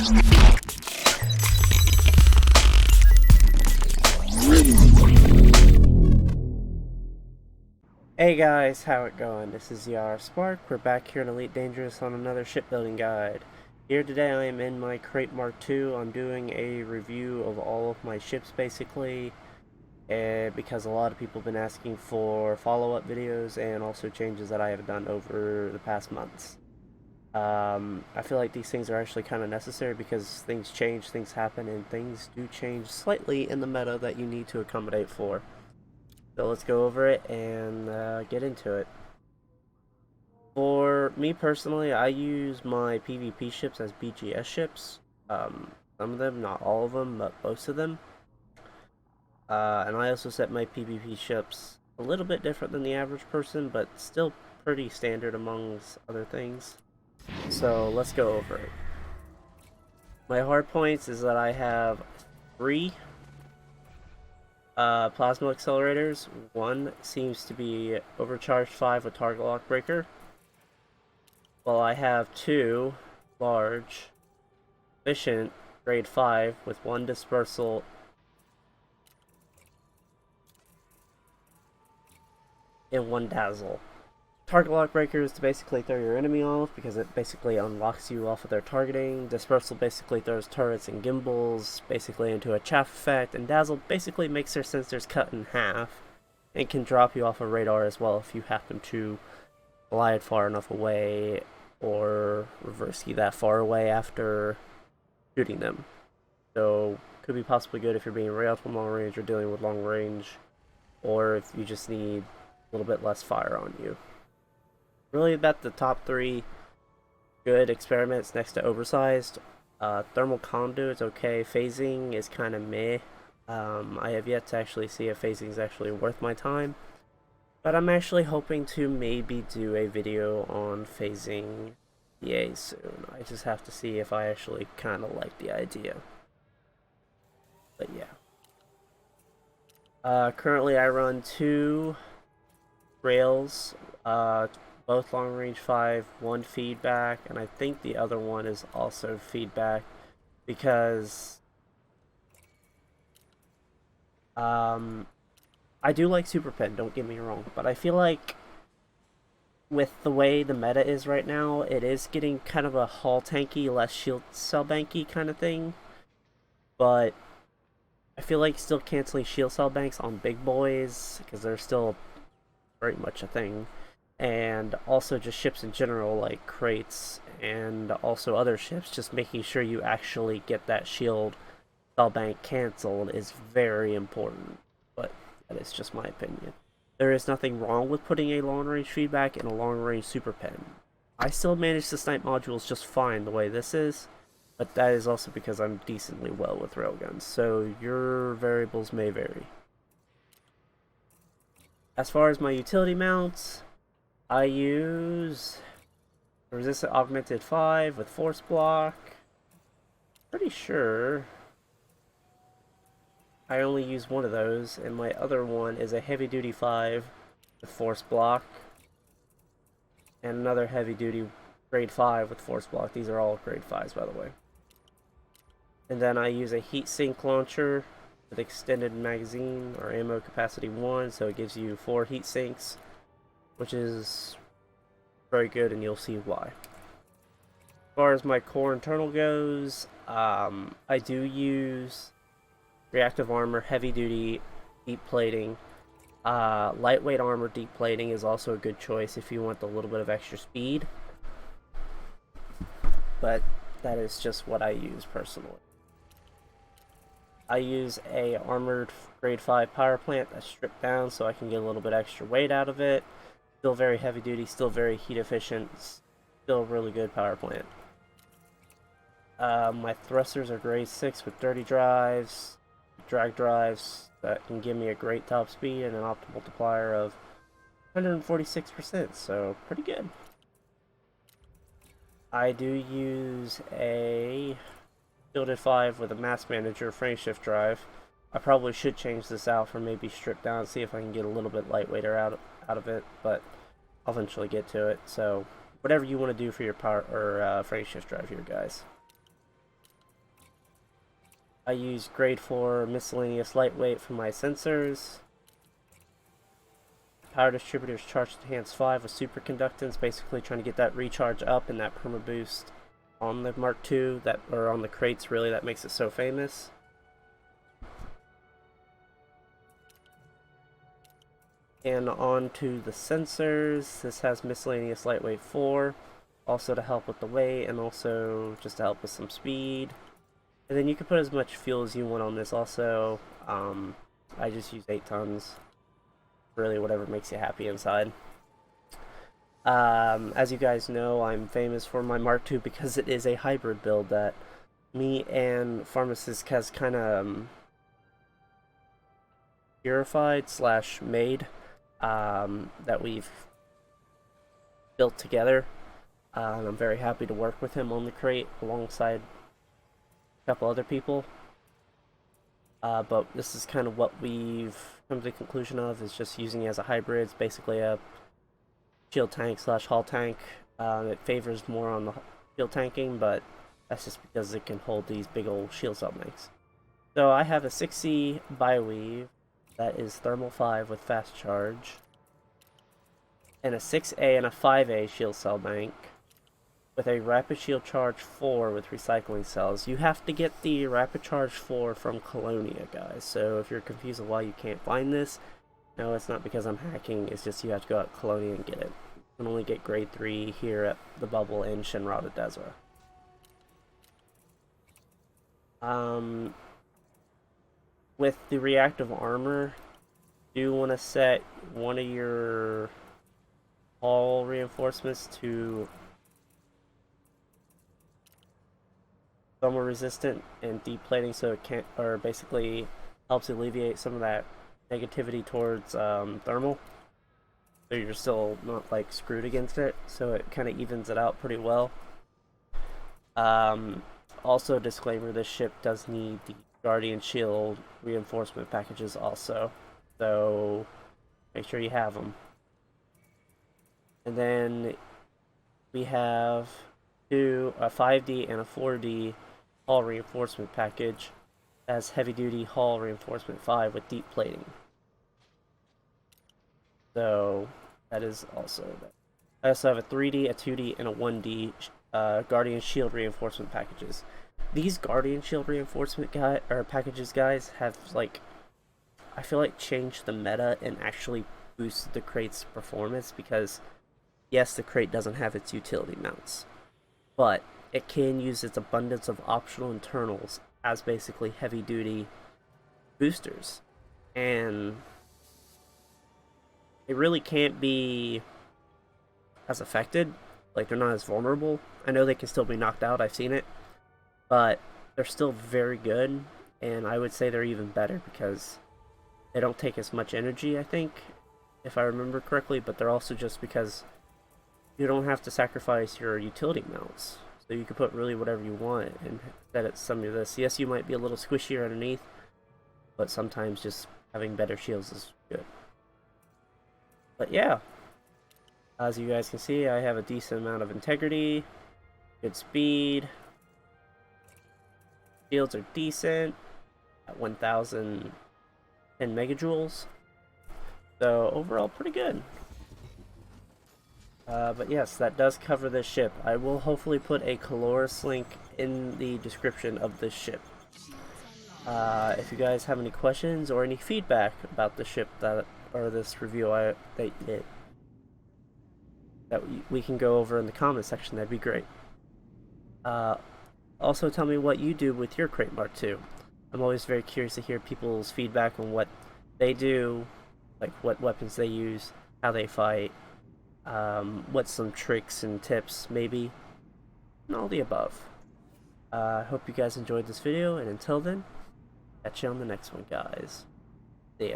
Hey guys, how it going? This is Spark. We're back here in Elite Dangerous on another shipbuilding guide. Here today I am in my Krait MK II. I'm doing a review of all of my ships basically, because a lot of people have been asking for follow-up videos and also changes that I have done over the past months. I feel like these things are actually kind of necessary because things change, things happen, and things do change slightly in the meta that you need to accommodate for. So let's go over it and get into it. For me personally, I use my PvP ships as BGS ships. Some of them, not all of them, but most of them. And I also set my PvP ships a little bit different than the average person, but still pretty standard amongst other things. So let's go over it. My hard points is that I have 3 plasma accelerators. One seems to be overcharged 5 with target lock breaker, while I have 2 large efficient grade 5 with 1 dispersal and 1 dazzle. Target lock breaker is to basically throw your enemy off because it basically unlocks you off of their targeting. Dispersal basically throws turrets and gimbals basically into a chaff effect, and dazzle basically makes their sensors cut in half and can drop you off of radar as well if you happen to glide far enough away or reverse ski that far away after shooting them. So could be possibly good if you're being railed from long range or dealing with long range, or if you just need a little bit less fire on you. Really about the top 3 good experiments next to oversized. Thermal conduit's okay. Phasing is kind of meh. I have yet to actually see if phasing is actually worth my time, but I'm actually hoping to maybe do a video on phasing EA soon. I just have to see if I actually kind of like the idea. But yeah. Currently I run 2 rails, both long range 5, 1 feedback, and I think the other one is also feedback because I do like Super Pen, don't get me wrong, but I feel like with the way the meta is right now, it is getting kind of a hull tanky, less shield cell banky kind of thing, but I feel like still canceling shield cell banks on big boys because they're still very much a thing. And also just ships in general like Kraits and also other ships, just making sure you actually get that shield cell bank cancelled is very important, but that is just my opinion. There is nothing wrong with putting a long range feedback in a long range super pen. I still manage to snipe modules just fine the way this is, but that is also because I'm decently well with railguns, so your variables may vary. As far as my utility mounts, I use Resistant Augmented 5 with Force Block. Pretty sure I only use one of those, and my other one is a Heavy Duty 5 with Force Block, and another Heavy Duty Grade 5 with Force Block. These are all Grade 5s, by the way. And then I use a Heat Sink Launcher with Extended Magazine, or Ammo Capacity 1, so it gives you 4 heat sinks, which is very good, and you'll see why. As far as my core internal goes, I do use reactive armor, heavy duty, deep plating. Lightweight armor, deep plating is also a good choice if you want a little bit of extra speed, but that is just what I use personally. I use a armored grade 5 power plant that's stripped down so I can get a little bit extra weight out of it. Still very heavy duty, still very heat efficient, still a really good power plant. My thrusters are grade 6 with dirty drives, drag drives that can give me a great top speed and an optimal multiplier of 146%, so pretty good. I do use a Shielded 5 with a Mass Manager frame shift drive. I probably should change this out for maybe stripped down, see if I can get a little bit lightweighter out of it, but I'll eventually get to it. So whatever you want to do for your power or frame shift drive here, guys. I use grade 4 miscellaneous lightweight for my sensors. Power distributors charged to enhance 5 with superconductance, basically trying to get that recharge up and that perma boost on the Mark II, that, or on the crates really, that makes it so famous. And on to the sensors. This has miscellaneous lightweight 4, also to help with the weight and also just to help with some speed. And then you can put as much fuel as you want on this also. I just use 8 tons. Really whatever makes you happy inside. As you guys know, I'm famous for my Mark II because it is a hybrid build that me and Pharmacist has kind of purified / made, that we've built together. I'm very happy to work with him on the crate alongside a couple other people. But this is kind of what we've come to the conclusion of, is just using it as a hybrid. It's basically a shield tank / hull tank. It favors more on the shield tanking, but that's just because it can hold these big old shield cell banks. So I have a 6C Bioweave that is thermal 5 with fast charge, and a 6A and a 5A shield cell bank with a rapid shield charge 4 with recycling cells. You have to get the rapid charge 4 from Colonia, guys. So if you're confused of why you can't find this, no, it's not because I'm hacking, it's just you have to go out to Colonia and get it. You can only get grade 3 here at the Bubble in Shinrada Desra. With the reactive armor, you do want to set one of your hull reinforcements to thermal resistant and deep plating, so it can't, or basically helps alleviate some of that negativity towards thermal. So you're still not like screwed against it, so it kind of evens it out pretty well. Also, disclaimer: this ship does need the Guardian Shield reinforcement packages also, so make sure you have them. And then we have a 5D and a 4D hull reinforcement package as heavy duty hull reinforcement 5 with deep plating. So that is also that. I also have a 3D, a 2D, and a 1D Guardian Shield reinforcement packages. These Guardian Shield reinforcement packages, guys, have, like, I feel like changed the meta and actually boosted the crate's performance, because yes, the crate doesn't have its utility mounts, but it can use its abundance of optional internals as basically heavy duty boosters, and it really can't be as affected. Like, they're not as vulnerable. I know they can still be knocked out, I've seen it, but they're still very good, and I would say they're even better because they don't take as much energy, I think, if I remember correctly, but they're also just because you don't have to sacrifice your utility mounts. So you can put really whatever you want and set it some of this. Yes, you might be a little squishier underneath, but sometimes just having better shields is good. But yeah, as you guys can see, I have a decent amount of integrity, good speed, shields are decent at 1010 megajoules, so overall pretty good. But yes, that does cover this ship. I will hopefully put a Caloris link in the description of this ship. If you guys have any questions or any feedback about the ship or this review that we can go over in the comment section, that'd be great. Also, tell me what you do with your Krait Mark II. I'm always very curious to hear people's feedback on what they do, like what weapons they use, how they fight, what some tricks and tips maybe, and all the above. I hope you guys enjoyed this video, and until then, catch you on the next one, guys.